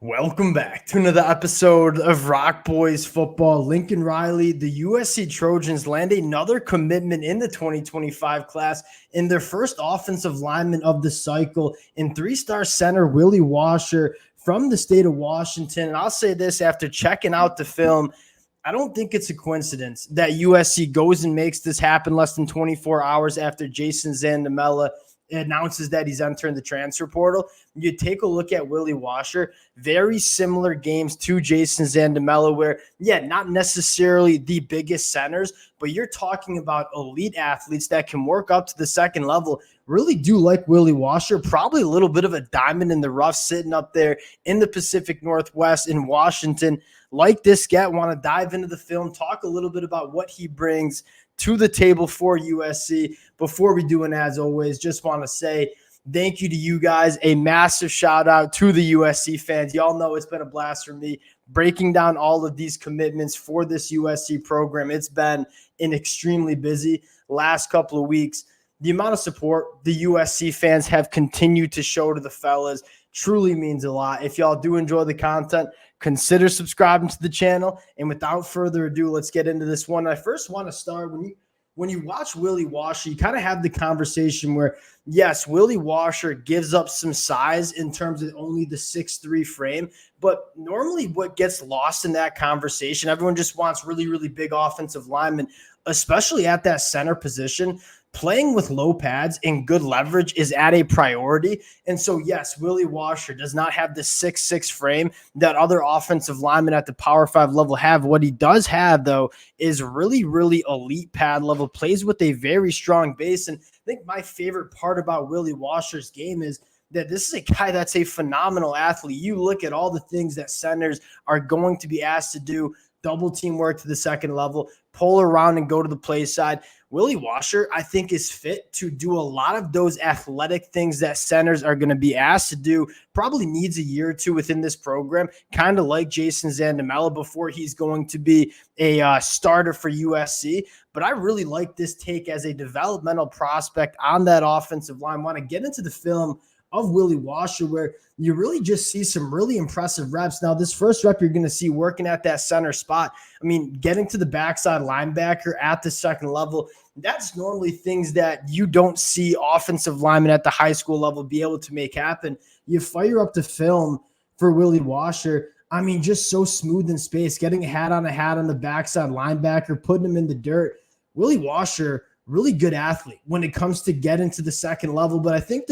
Welcome back to another episode of Rock Boys Football. Lincoln Riley, the USC Trojans land another commitment in the 2025 class in their first offensive lineman of the cycle in three-star center Willi Wascher from the state of Washington. And I'll say this after checking out the film, I don't think it's a coincidence that USC goes and makes this happen less than 24 hours after Jason Zandamela announces that he's entering the transfer portal. You take a look at Willi Wascher, very similar games to Jason Zandamela, where, not necessarily the biggest centers, but you're talking about elite athletes that can work up to the second level. Really do like Willi Wascher, probably a little bit of a diamond in the rough sitting up there in the Pacific Northwest in Washington. Like this get, want to dive into the film, talk a little bit about what he brings to the table for USC. Before we do, and as always, just want to say thank you to you guys. A massive shout out to the USC fans. Y'all know it's been a blast for me breaking down all of these commitments for this USC program. It's been an extremely busy last couple of weeks. The amount of support the USC fans have continued to show to the fellas truly means a lot. If y'all do enjoy the content, consider subscribing to the channel. And without further ado, let's get into this one. I first want to start when you watch Willi Wascher, you kind of have the conversation where, yes, Willi Wascher gives up some size in terms of only the 6'3" frame, but normally what gets lost in that conversation, everyone just wants really, really big offensive linemen, especially at that center position. Playing with low pads and good leverage is at a priority. And so, yes, Willi Wascher does not have the 6'6" frame that other offensive linemen at the Power 5 level have. What he does have, though, is really, really elite pad level, plays with a very strong base. And I think my favorite part about Willi Wascher's game is that this is a guy that's a phenomenal athlete. You look at all the things that centers are going to be asked to do, double team work to the second level, pull around and go to the play side. Willi Wascher, I think, is fit to do a lot of those athletic things that centers are going to be asked to do. Probably needs a year or two within this program, kind of like Jason Zandamela before he's going to be a starter for USC. But I really like this take as a developmental prospect on that offensive line. Want to get into the film of Willi Wascher, where you really just see some really impressive reps. Now, this first rep you're going to see working at that center spot, I mean, getting to the backside linebacker at the second level, that's normally things that you don't see offensive linemen at the high school level be able to make happen. You fire up the film for Willi Wascher, I mean, just so smooth in space, getting a hat on the backside linebacker, putting him in the dirt. Willi Wascher, really good athlete when it comes to getting to the second level. But I think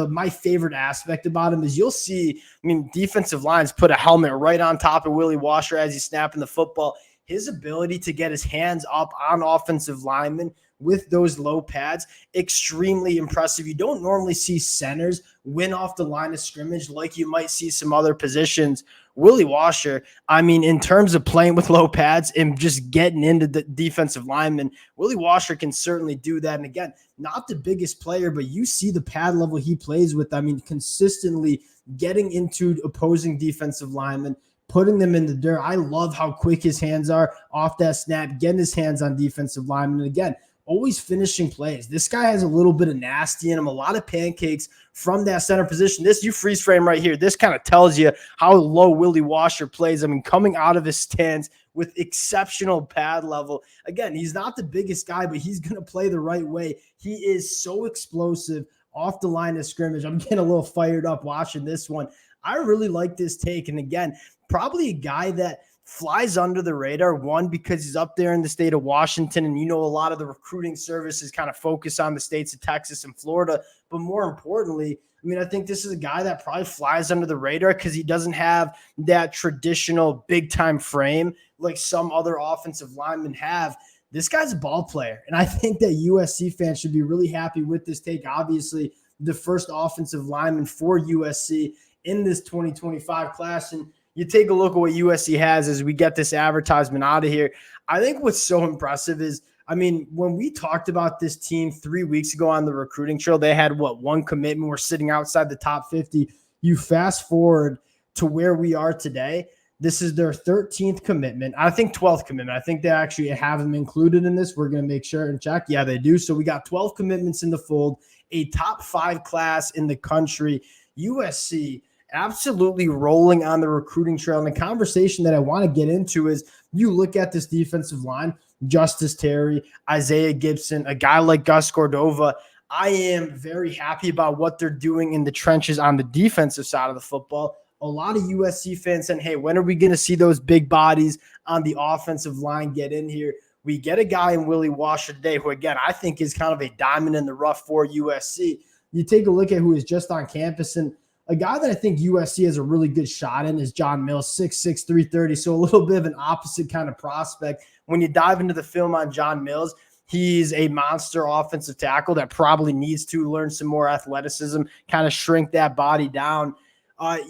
my favorite aspect about him is you'll see, I mean, defensive lines put a helmet right on top of Willi Wascher as he's snapping the football. His ability to get his hands up on offensive linemen with those low pads, extremely impressive. You don't normally see centers win off the line of scrimmage like you might see some other positions. Willi Wascher, I mean, in terms of playing with low pads and just getting into the defensive linemen, Willi Wascher can certainly do that. And again, not the biggest player, but you see the pad level he plays with. I mean, consistently getting into opposing defensive linemen, putting them in the dirt. I love how quick his hands are off that snap, getting his hands on defensive linemen. And again, always finishing plays. This guy has a little bit of nasty in him, a lot of pancakes from that center position. This, you freeze frame right here, this kind of tells you how low Willi Wascher plays. I mean, coming out of his stance with exceptional pad level. Again, he's not the biggest guy, but he's going to play the right way. He is so explosive off the line of scrimmage. I'm getting a little fired up watching this one. I really like this take. And again, probably a guy that flies under the radar, one, because he's up there in the state of Washington, and a lot of the recruiting services kind of focus on the states of Texas and Florida. But more importantly, I mean, I think this is a guy that probably flies under the radar because he doesn't have that traditional big-time frame like some other offensive linemen have. This guy's a ball player, and I think that USC fans should be really happy with this take. Obviously, the first offensive lineman for USC in this 2025 class, and you take a look at what USC has as we get this advertisement out of here. I think what's so impressive is, I mean, when we talked about this team 3 weeks ago on the recruiting trail, they had, one commitment. We're sitting outside the top 50. You fast forward to where we are today. This is their 13th commitment. I think 12th commitment. I think they actually have them included in this. We're going to make sure and check. Yeah, they do. So we got 12 commitments in the fold, a top 5 class in the country. USC absolutely rolling on the recruiting trail. And the conversation that I want to get into is you look at this defensive line, Justice Terry, Isaiah Gibson, a guy like Gus Cordova. I am very happy about what they're doing in the trenches on the defensive side of the football. A lot of USC fans saying, hey, when are we going to see those big bodies on the offensive line get in here? We get a guy in Willi Wascher today who, again, I think is kind of a diamond in the rough for USC. You take a look at who is just on campus, and a guy that I think USC has a really good shot in is John Mills, 6'6", 330, so a little bit of an opposite kind of prospect. When you dive into the film on John Mills, he's a monster offensive tackle that probably needs to learn some more athleticism, kind of shrink that body down.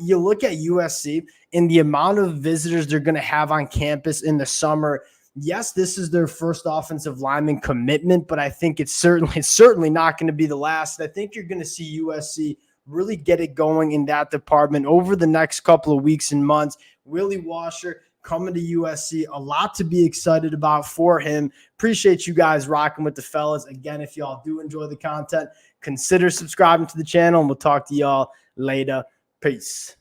You look at USC and the amount of visitors they're going to have on campus in the summer. Yes, this is their first offensive lineman commitment, but I think it's certainly not going to be the last. I think you're going to see USC really get it going in that department over the next couple of weeks and months. Willi Wascher coming to USC, a lot to be excited about for him. Appreciate you guys rocking with the fellas. Again, if y'all do enjoy the content, consider subscribing to the channel, and we'll talk to y'all later. Peace.